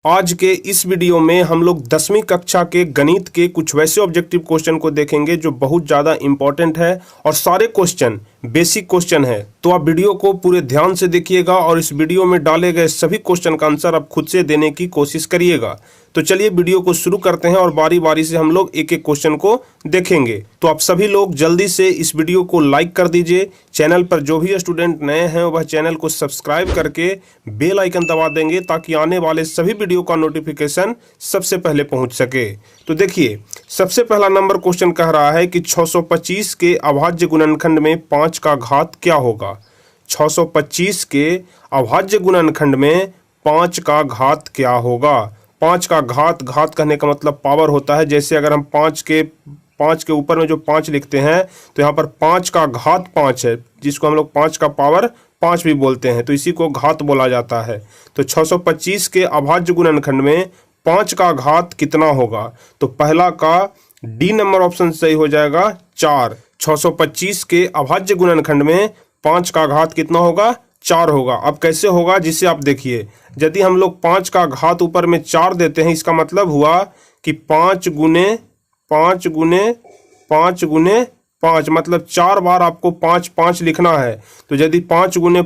आज के इस वीडियो में हम लोग 10वीं कक्षा के गणित के कुछ वैसे ऑब्जेक्टिव क्वेश्चन को देखेंगे जो बहुत ज़्यादा इंपॉर्टेंट है और सारे क्वेश्चन बेसिक क्वेश्चन है। तो आप वीडियो को पूरे ध्यान से देखिएगा और इस वीडियो में डाले गए सभी क्वेश्चन का आंसर आप खुद से देने की कोशिश करिएगा। तो चलिए वीडियो को शुरू करते हैं और बारी बारी से हम लोग एक एक क्वेश्चन को देखेंगे। तो आप सभी लोग जल्दी से इस वीडियो को लाइक कर दीजिए। चैनल पर जो भी स्टूडेंट नए हैं वह चैनल को सब्सक्राइब करके बेल आइकन दबा देंगे ताकि आने वाले सभी वीडियो का नोटिफिकेशन सबसे पहले पहुंच सके। तो देखिए, सबसे पहला नंबर क्वेश्चन कह रहा है कि 625 के अभाज्य गुणनखंड में 5 का घात क्या होगा। 625 के अभाज्य गुणनखंड में 5 का घात क्या होगा। 5 का घात कहने का मतलब पावर होता है। जैसे अगर हम 5 के ऊपर में जो 5 लिखते हैं तो यहाँ पर 5 का घात 5 है, जिसको हम लोग 5 का पावर 5 भी बोलते हैं, तो इसी को घात बोला जाता है। तो 625 के अभाज्य गुणनखंड में 5 का घात कितना होगा। तो पहला का डी नंबर ऑप्शन सही हो जाएगा 4। 625 के अभाज्य गुणनखंड में 5 का घात कितना होगा, 4 होगा। अब कैसे होगा, जिसे आप देखिए, यदि हम लोग 5 का घात ऊपर में 4 देते हैं, इसका मतलब हुआ कि 5 गुने 5 मतलब 4 बार आपको 5 लिखना है। तो यदि 5 गुने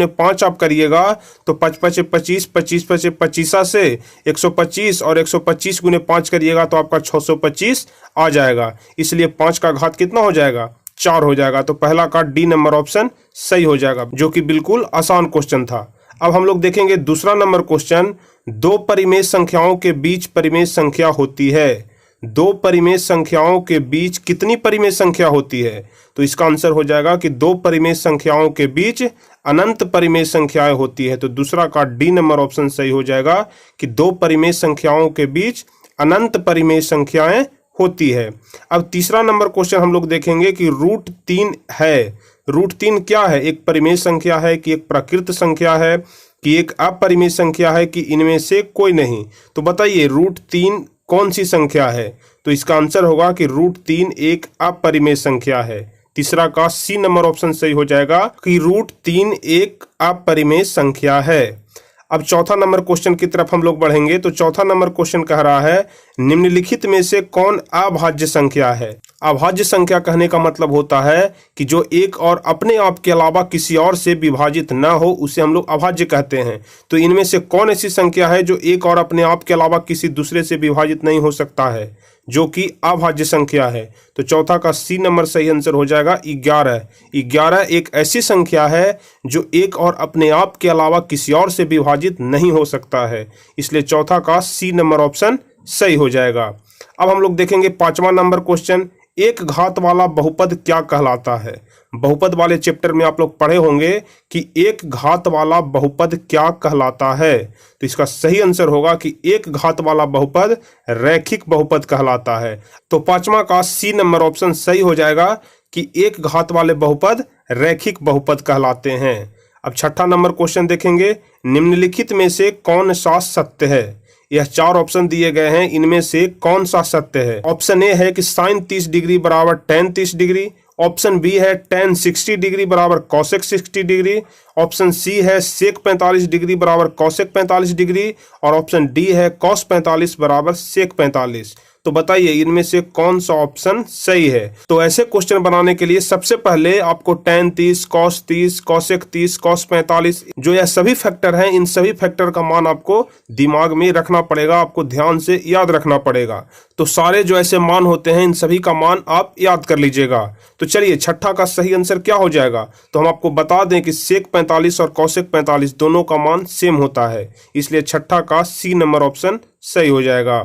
5 आप करिएगा तो 5 5 25, 25 5 25 से 125 और 125 गुने 5 करिएगा तो आपका 625 आ जाएगा। इसलिए 5 का घात कितना हो जाएगा, 4 हो जाएगा। तो पहला का डी नंबर ऑप्शन सही हो जाएगा, जो कि बिल्कुल आसान क्वेश्चन था। अब हम लोग देखेंगे दूसरा नंबर क्वेश्चन। 2 परिमेय संख्याओं के बीच परिमेय संख्या होती है। 2 परिमेय संख्याओं के बीच कितनी परिमेय संख्या होती है। तो इसका आंसर हो जाएगा कि 2 परिमेय संख्याओं के बीच अनंत परिमेय संख्याएं होती है। तो दूसरा का डी नंबर ऑप्शन सही हो जाएगा कि 2 परिमेय संख्याओं के बीच अनंत परिमेय संख्याएं होती है। अब तीसरा नंबर क्वेश्चन हम लोग देखेंगे कि √3 है। √3 क्या है, एक परिमेय संख्या है कि एक प्राकृत संख्या है कि एक अपरिमेय संख्या है कि इनमें से कोई नहीं। तो बताइए √3 कौन सी संख्या है। तो इसका आंसर होगा कि √3 एक अपरिमेय संख्या है। तीसरा का सी नंबर ऑप्शन सही हो जाएगा कि √3 एक अपरिमेय संख्या है। अब चौथा नंबर क्वेश्चन की तरफ हम लोग बढ़ेंगे। तो चौथा नंबर क्वेश्चन कह रहा है निम्नलिखित में से कौन अभाज्य संख्या है। अभाज्य संख्या कहने का मतलब होता है कि जो एक और अपने आप के अलावा किसी और से विभाजित ना हो, उसे हम लोग अभाज्य कहते हैं। तो इनमें से कौन ऐसी संख्या है जो एक और अपने आप के अलावा किसी दूसरे से विभाजित नहीं हो सकता है, जो कि अभाज्य संख्या है। तो चौथा का सी नंबर सही आंसर हो जाएगा 11। 11 एक ऐसी संख्या है जो एक और अपने आप के अलावा किसी और से विभाजित नहीं हो सकता है। इसलिए चौथा का सी नंबर ऑप्शन सही हो जाएगा। अब हम लोग देखेंगे 5वां नंबर क्वेश्चन। एक घात वाला बहुपद क्या कहलाता है। बहुपद वाले चैप्टर में आप लोग पढ़े होंगे कि एक घात वाला बहुपद क्या कहलाता है। तो इसका सही आंसर होगा कि एक घात वाला बहुपद रैखिक बहुपद कहलाता है। तो 5वां का सी नंबर ऑप्शन सही हो जाएगा कि एक घात वाले बहुपद रैखिक बहुपद कहलाते हैं। अब 6ठा नंबर क्वेश्चन देखेंगे। निम्नलिखित में से कौन सा सत्य है। यह 4 ऑप्शन दिए गए हैं, इनमें से कौन सा सत्य है। ऑप्शन ए है कि साइन 30 डिग्री बराबर tan 30 डिग्री। ऑप्शन बी है tan 60 डिग्री बराबर cosec 60 डिग्री। ऑप्शन सी है sec 45 डिग्री बराबर cosec 45 डिग्री। और ऑप्शन डी है cos 45 बराबर sec 45। तो बताइए इनमें से कौन सा ऑप्शन सही है। तो ऐसे क्वेश्चन बनाने के लिए सबसे पहले आपको tan 30, cos 30, cosec 30, cos 45 जो यह सभी फैक्टर हैं, इन सभी फैक्टर का मान आपको दिमाग में रखना पड़ेगा, आपको ध्यान से याद रखना पड़ेगा। तो सारे जो ऐसे मान होते हैं इन सभी का मान आप याद कर लीजिएगा। तो चलिए 6ठा का सही आंसर क्या हो जाएगा। तो हम आपको बता दें कि sec 45 और cosec 45 दोनों का मान सेम होता है। इसलिए 6ठा का सी नंबर ऑप्शन सही हो जाएगा।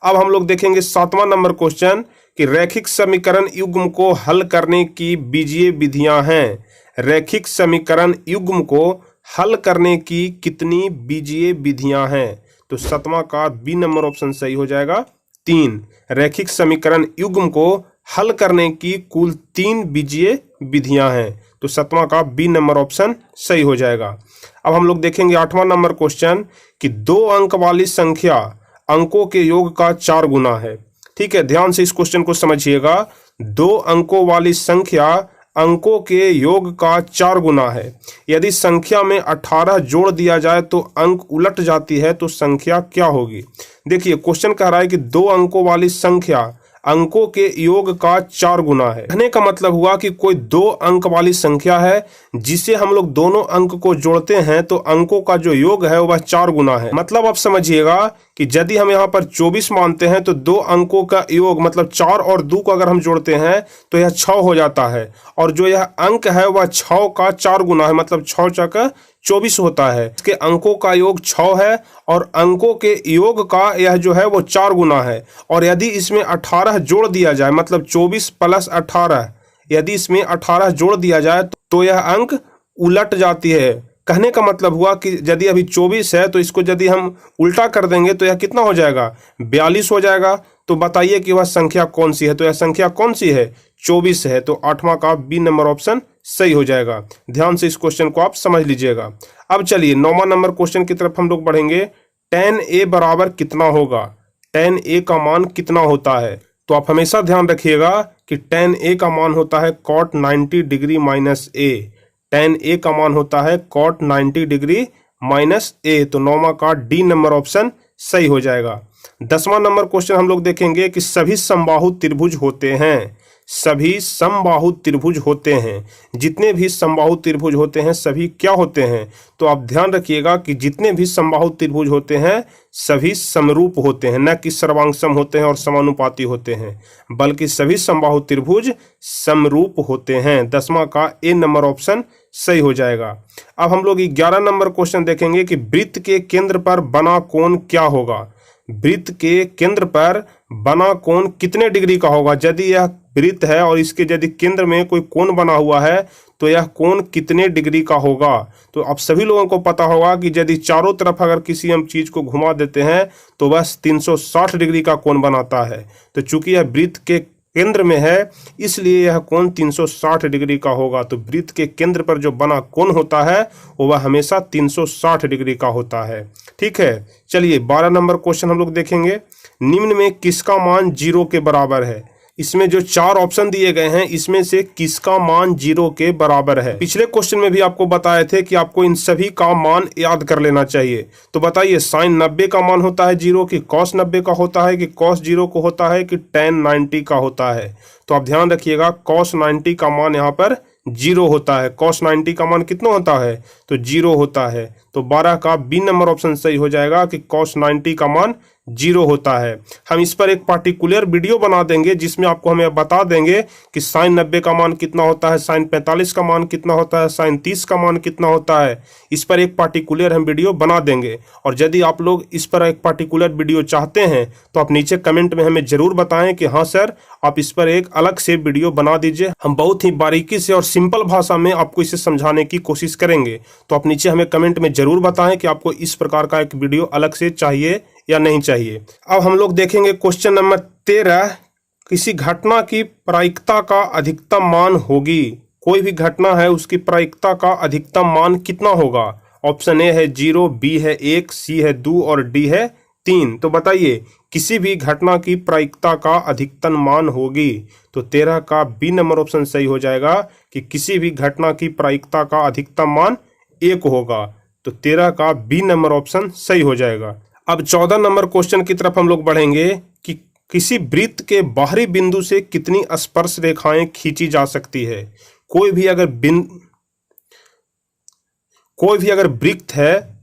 अब हम लोग देखेंगे 7वां नंबर क्वेश्चन कि रैखिक समीकरण युग्म को हल करने की बीजीय विधियां हैं। रैखिक समीकरण युग्म को हल करने की कितनी बीजीय विधियां हैं। तो 7वां का बी नंबर ऑप्शन सही हो जाएगा 3। रैखिक समीकरण युग्म को हल करने की कुल 3 बीजीय विधियां हैं। तो 7वां का बी नंबर ऑप्शन सही हो जाएगा। अब हम लोग देखेंगे 8वां नंबर क्वेश्चन कि 2 अंक वाली संख्या अंकों के योग का 4 गुना है। ठीक है, ध्यान से इस क्वेश्चन को समझिएगा। 2 अंकों वाली संख्या अंकों के योग का 4 गुना है। यदि संख्या में 18 जोड़ दिया जाए तो अंक उलट जाती है, तो संख्या क्या होगी? देखिए क्वेश्चन कह रहा है कि 2 अंकों वाली संख्या अंकों के योग का 4 गुना है। कहने का मतलब हुआ कि कोई 2 अंक वाली संख्या है जिसे हम लोग दोनों अंक को जोड़ते हैं तो अंकों का जो योग है वह 4 गुना है। मतलब आप समझिएगा कि यदि हम यहाँ पर 24 मानते हैं तो 2 अंकों का योग मतलब 4 और 2 को अगर हम जोड़ते हैं तो यह 6 हो जाता है, और जो यह अंक है वह 6 का 4 गुना है, मतलब 6 चौका 24 होता है। इसके अंकों का योग 6 है और अंकों के योग का यह जो है वो 4 गुना है। और यदि इसमें 18 जोड़ दिया जाए, मतलब 24 प्लस 18, यदि इसमें 18 जोड़ दिया जाए तो यह अंक उलट जाती है। कहने का मतलब हुआ कि यदि अभी 24 है तो इसको यदि हम उल्टा कर देंगे तो यह कितना हो जाएगा? 42 हो जाएगा। तो बताइए कि वह संख्या कौन सी है? तो यह संख्या कौन सी है? 24 है। तो 8वां का बी नंबर ऑप्शन सही हो जाएगा। ध्यान से इस क्वेश्चन को आप समझ लीजिएगा। अब चलिए 9वां नंबर क्वेश्चन की तरफ हम लोग बढ़ेंगे। tan a बराबर कितना होगा? tan a का मान कितना होता है? तो आप हमेशा ध्यान रखिएगा कि tan a का मान होता है cot 90 degree minus a। tan a का मान होता है cot 90 डिग्री माइनस a। तो 9वां का डी नंबर ऑप्शन सही हो जाएगा। 10वां नंबर क्वेश्चन हम लोग देखेंगे कि सभी समबाहु त्रिभुज होते हैं। सभी समबाहु त्रिभुज होते हैं। जितने भी समबाहु त्रिभुज होते हैं सभी क्या होते हैं? तो आप ध्यान रखिएगा कि जितने भी समबाहु त्रिभुज होते हैं सभी समरूप होते हैं, न कि सर्वांगसम होते हैं और समानुपाती होते हैं, बल्कि सभी समबाहु त्रिभुज समरूप होते हैं। 10वां का ए नंबर ऑप्शन सही हो जाएगा। अब हम लोग 11 नंबर क्वेश्चन देखेंगे कि वृत्त के केंद्र पर बना कोण क्या होगा? वृत्त के केंद्र पर बना कोण कितने डिग्री का होगा? यदि यह वृत्त है और इसके यदि केंद्र में कोई कोण बना हुआ है तो यह कोण कितने डिग्री का होगा? तो आप सभी लोगों को पता होगा कि यदि चारों तरफ अगर किसी हम चीज को घुमा देते हैं तो बस 360 डिग्री का कोण बनाता है। तो चूंकि यह वृत्त के केंद्र में है इसलिए यह कोण 360 डिग्री का होगा। तो वृत्त के केंद्र पर जो बना कोण होता है वह हमेशा 360 डिग्री का होता है। ठीक है, चलिए 12 नंबर क्वेश्चन हम लोग देखेंगे। निम्न में किसका मान 0 के बराबर है? इसमें जो 4 ऑप्शन दिए गए हैं इसमें से किसका मान 0 के बराबर है? पिछले क्वेश्चन में भी आपको बताए थे कि आपको इन सभी का मान याद कर लेना चाहिए। तो बताइए साइन 90 का मान होता है 0 की कॉस 90 का होता है कि कॉस 0 को होता है कि tan 90 का होता है? तो आप ध्यान रखिएगा कॉस 90 का मान यहाँ पर 0 होता है। कॉस 90 का मान कितना होता है? तो 0 होता है। तो 12 का बी नंबर ऑप्शन सही हो जाएगा कि कॉस 90 का मान 0 होता है। हम इस पर एक पार्टिकुलर वीडियो बना देंगे जिसमें आपको हमें बता देंगे कि साइन 90 का मान कितना होता है, साइन 45 का मान कितना होता है, साइन 30 का मान कितना होता है। इस पर एक पार्टिकुलर हम वीडियो बना देंगे। और यदि आप लोग इस पर एक पार्टिकुलर वीडियो चाहते हैं तो आप नीचे कमेंट में हमें जरूर बताएं कि हाँ सर आप इस पर एक अलग से वीडियो बना दीजिए। हम बहुत ही बारीकी से और सिंपल भाषा में आपको इसे समझाने की कोशिश करेंगे। तो आप नीचे हमें कमेंट में जरूर बताएं कि आपको इस प्रकार का एक वीडियो अलग से चाहिए या नहीं चाहिए। अब हम लोग देखेंगे क्वेश्चन नंबर 13। किसी घटना की प्रायिकता का अधिकतम मान होगी। कोई भी घटना है उसकी प्रायिकता का अधिकतम मान कितना होगा? ऑप्शन ए है 0, बी है 1, सी है 2 और डी है 3। तो बताइए किसी भी घटना की प्रायिकता का अधिकतम मान होगी। तो 13 का बी नंबर ऑप्शन सही हो जाएगा कि किसी भी घटना की प्रायिकता का अधिकतम मान 1 होगा। तो 13 का बी नंबर ऑप्शन सही हो जाएगा। अब 14 नंबर क्वेश्चन की तरफ हम लोग बढ़ेंगे कि किसी वृत्त के बाहरी बिंदु से कितनी स्पर्श रेखाएं खींची जा सकती है। कोई भी अगर वृत्त है,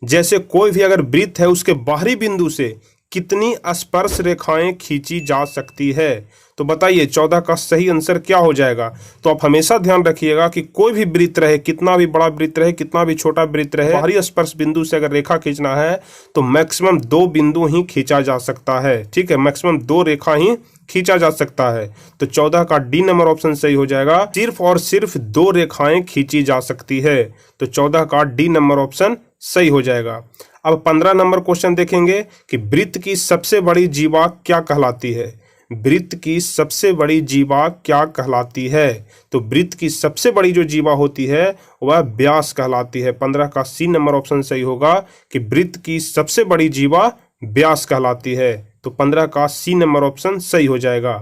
जैसे कोई भी अगर वृत्त है उसके बाहरी बिंदु से कितनी स्पर्श रेखाएं खींची जा सकती है। तो बताइए 14 का सही आंसर क्या हो जाएगा? तो आप हमेशा ध्यान रखिएगा कि कोई भी वृत्त रहे, कितना भी बड़ा वृत्त रहे, कितना भी छोटा वृत्त रहे, बाहरी स्पर्श बिंदु से अगर रेखा खींचना है तो मैक्सिमम 2 बिंदु ही खींचा जा सकता है। ठीक है, मैक्सिमम 2 रेखा ही खींचा जा सकता है। तो 14 का डी नंबर ऑप्शन सही हो जाएगा। सिर्फ और सिर्फ 2 रेखाएं खींची जा सकती है। तो 14 का डी नंबर ऑप्शन सही हो जाएगा। अब 15 नंबर क्वेश्चन देखेंगे कि वृत्त की सबसे बड़ी जीवा क्या कहलाती है। वृत्त की सबसे बड़ी जीवा क्या कहलाती है? तो वृत्त की सबसे बड़ी जो जीवा होती है वह व्यास कहलाती है। 15 का सी नंबर ऑप्शन सही होगा कि वृत्त की सबसे बड़ी जीवा व्यास कहलाती है। तो 15 का सी नंबर ऑप्शन सही हो जाएगा।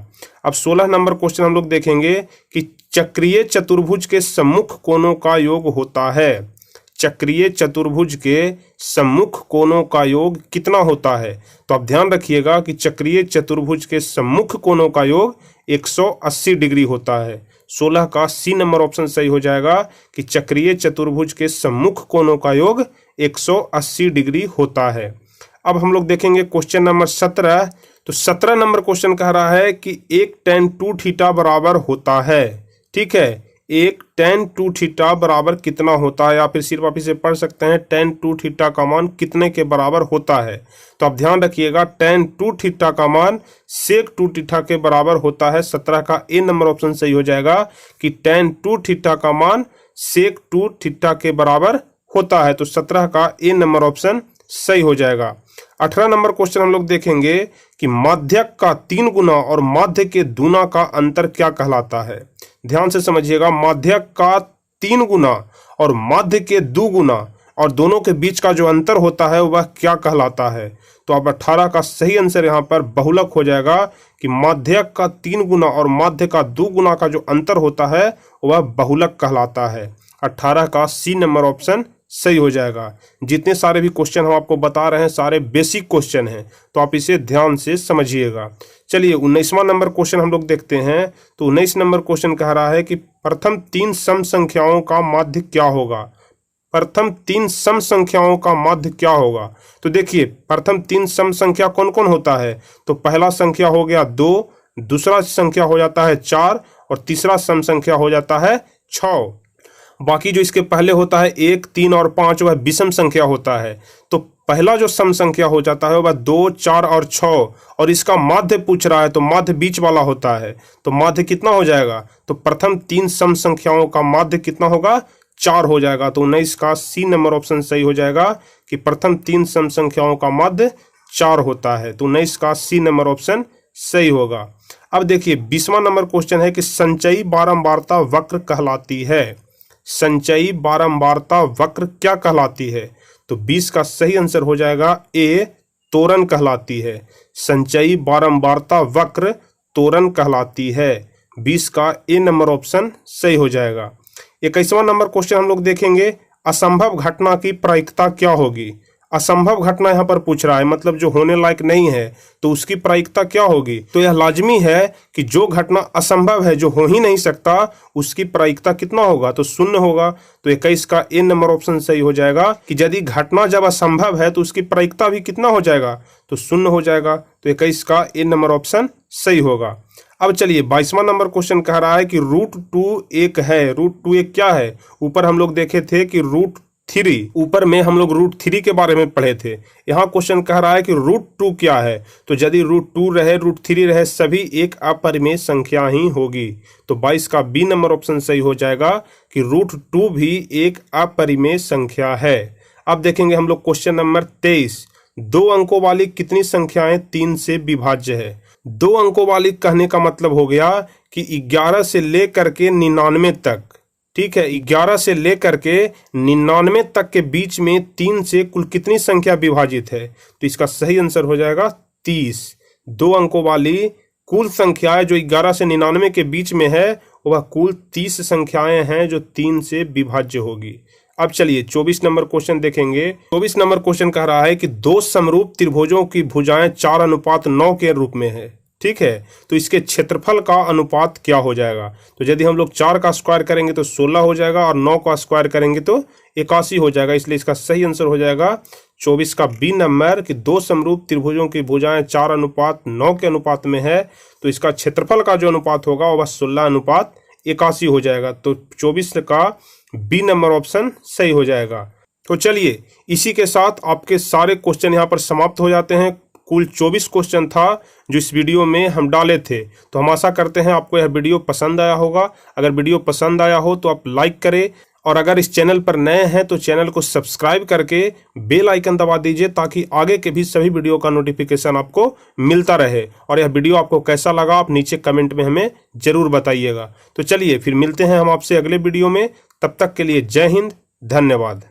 अब 16 नंबर क्वेश्चन हम लोग देखेंगे कि चक्रीय चतुर्भुज के सम्मुख कोणों का योग होता है। चक्रीय चतुर्भुज के सम्मुख कोणों का योग कितना होता है? तो आप ध्यान रखिएगा कि चक्रीय चतुर्भुज के सम्मुख कोणों का योग 180 डिग्री होता है। 16 का सी नंबर ऑप्शन सही हो जाएगा कि चक्रीय चतुर्भुज के सम्मुख कोणों का योग 180 डिग्री होता है। अब हम लोग देखेंगे क्वेश्चन नंबर 17। तो 17 नंबर क्वेश्चन कह रहा है कि एक tan 2 थीटा बराबर होता है। ठीक है, एक tan 2 थीटा बराबर कितना होता है, या फिर सिर्फ आप इसे पढ़ सकते हैं tan 2 थीटा का मान कितने के बराबर होता है। तो आप ध्यान रखिएगा tan 2 थीटा का मान sec 2 थीटा के बराबर होता है। 17 का ए नंबर ऑप्शन सही हो जाएगा कि tan 2 थीटा का मान sec 2 थीटा के बराबर होता है। तो 17 का ए नंबर ऑप्शन सही हो जाएगा। 18 नंबर क्वेश्चन हम लोग देखेंगे कि माध्यक का 3 गुना और माध्य के दूना का अंतर क्या कहलाता है। ध्यान से समझिएगा, माध्यक का 3 गुना और माध्य के 2 गुना और दोनों के बीच का जो अंतर होता है वह क्या कहलाता है। तो अब 18 का सही आंसर यहाँ पर बहुलक हो जाएगा कि माध्यक का 3 गुना और माध्य का 2 गुना का जो अंतर होता है वह बहुलक कहलाता है। 18 का सी नंबर ऑप्शन सही हो जाएगा। जितने सारे भी क्वेश्चन हम आपको बता रहे हैं सारे बेसिक क्वेश्चन हैं, तो आप इसे ध्यान से समझिएगा। चलिए 19वां नंबर क्वेश्चन हम लोग देखते हैं। तो 19 नंबर क्वेश्चन कह रहा है कि प्रथम 3 सम संख्याओं का माध्य क्या होगा। प्रथम 3 सम संख्याओं का माध्य क्या होगा। तो देखिए, प्रथम 3 सम संख्या कौन कौन होता है। तो पहला संख्या हो गया 2, दूसरा संख्या हो जाता है 4 और तीसरा सम संख्या हो जाता है 6। बाकी जो इसके पहले होता है 1, 3 और 5 वह विषम संख्या होता है। तो पहला जो सम संख्या हो जाता है वह 2, 4 और 6, और इसका माध्य पूछ रहा है तो माध्य बीच वाला होता है। तो माध्य कितना हो जाएगा। तो प्रथम 3 सम संख्याओं का माध्य कितना होगा, 4 हो जाएगा। तो 19 का सी नंबर ऑप्शन सही हो जाएगा कि प्रथम 3 सम संख्याओं का माध्य 4 होता है। तो 19 का सी नंबर ऑप्शन सही होगा। अब देखिए 20वां नंबर क्वेश्चन है कि संचयी बारंबारता वक्र कहलाती है। संचयी बारंबारता वक्र क्या कहलाती है। तो 20 का सही आंसर हो जाएगा ए, त्वरण कहलाती है। संचयी बारंबारता वक्र त्वरण कहलाती है। 20 का ए नंबर ऑप्शन सही हो जाएगा। 21वां नंबर क्वेश्चन हम लोग देखेंगे, असंभव घटना की प्रायिकता क्या होगी। असंभव घटना यहाँ पर पूछ रहा है, मतलब जो होने लायक नहीं है, तो उसकी प्रायिकता क्या होगी। तो यह लाजमी है कि जो घटना असंभव है, जो हो ही नहीं सकता, उसकी प्रायिकता कितना होगा, तो 0 होगा। तो 21 का ए नंबर ऑप्शन सही हो जाएगा कि यदि घटना जब असंभव है तो उसकी प्रायिकता भी कितना हो जाएगा, तो 0 हो जाएगा। तो 21 का ए नंबर ऑप्शन सही होगा। अब चलिए 22वां नंबर क्वेश्चन कह रहा है कि √2 एक है। √2 एक क्या है। ऊपर हम लोग देखे थे कि √3, ऊपर में हम लोग √3 के बारे में पढ़े थे। यहाँ क्वेश्चन कह रहा है कि √2 क्या है। तो यदि √2 रहे, √3 रहे, सभी एक अपरिमेय संख्या ही होगी। तो 22 का बी नंबर ऑप्शन सही हो जाएगा कि √2 भी एक अपरिमेय संख्या है। अब देखेंगे हम लोग क्वेश्चन नंबर 23। 2 अंकों वाली कितनी संख्याएं 3 से विभाज्य है। 2 अंकों वाली कहने का मतलब हो गया कि 11 से लेकर के 99 तक, ठीक है, 11 से लेकर के 99 तक के बीच में 3 से कुल कितनी संख्या विभाजित है। तो इसका सही आंसर हो जाएगा 30। 2 अंकों वाली कुल संख्याएं जो 11 से 99 के बीच में है वह कुल 30 संख्याएं हैं जो 3 से विभाज्य होगी। अब चलिए 24 नंबर क्वेश्चन देखेंगे। 24 नंबर क्वेश्चन कह रहा है कि 2 समरूप त्रिभुजों की भुजाएं 4:9 के रूप में है। ठीक है, तो इसके क्षेत्रफल का अनुपात क्या हो जाएगा। तो यदि हम लोग 4 का स्क्वायर करेंगे तो 16 हो जाएगा और 9 का स्क्वायर करेंगे तो 81 हो जाएगा। इसलिए इसका सही आंसर हो जाएगा 24 का बी नंबर कि 2 समरूप त्रिभुजों की भुजाएं 4:9 के अनुपात में है। तो इसका क्षेत्रफल का जो अनुपात होगा वह 16:81 हो जाएगा। तो 24 का बी नंबर ऑप्शन सही हो जाएगा। तो चलिए इसी के साथ आपके सारे क्वेश्चन यहाँ पर समाप्त हो जाते हैं। कुल 24 क्वेश्चन था जो इस वीडियो में हम डाले थे। तो हम आशा करते हैं आपको यह वीडियो पसंद आया होगा। अगर वीडियो पसंद आया हो तो आप लाइक करें, और अगर इस चैनल पर नए हैं तो चैनल को सब्सक्राइब करके बेल आइकन दबा दीजिए ताकि आगे के भी सभी वीडियो का नोटिफिकेशन आपको मिलता रहे। और यह वीडियो आपको कैसा लगा आप नीचे कमेंट में हमें जरूर बताइएगा। तो चलिए फिर मिलते हैं हम आपसे अगले वीडियो में। तब तक के लिए जय हिंद, धन्यवाद।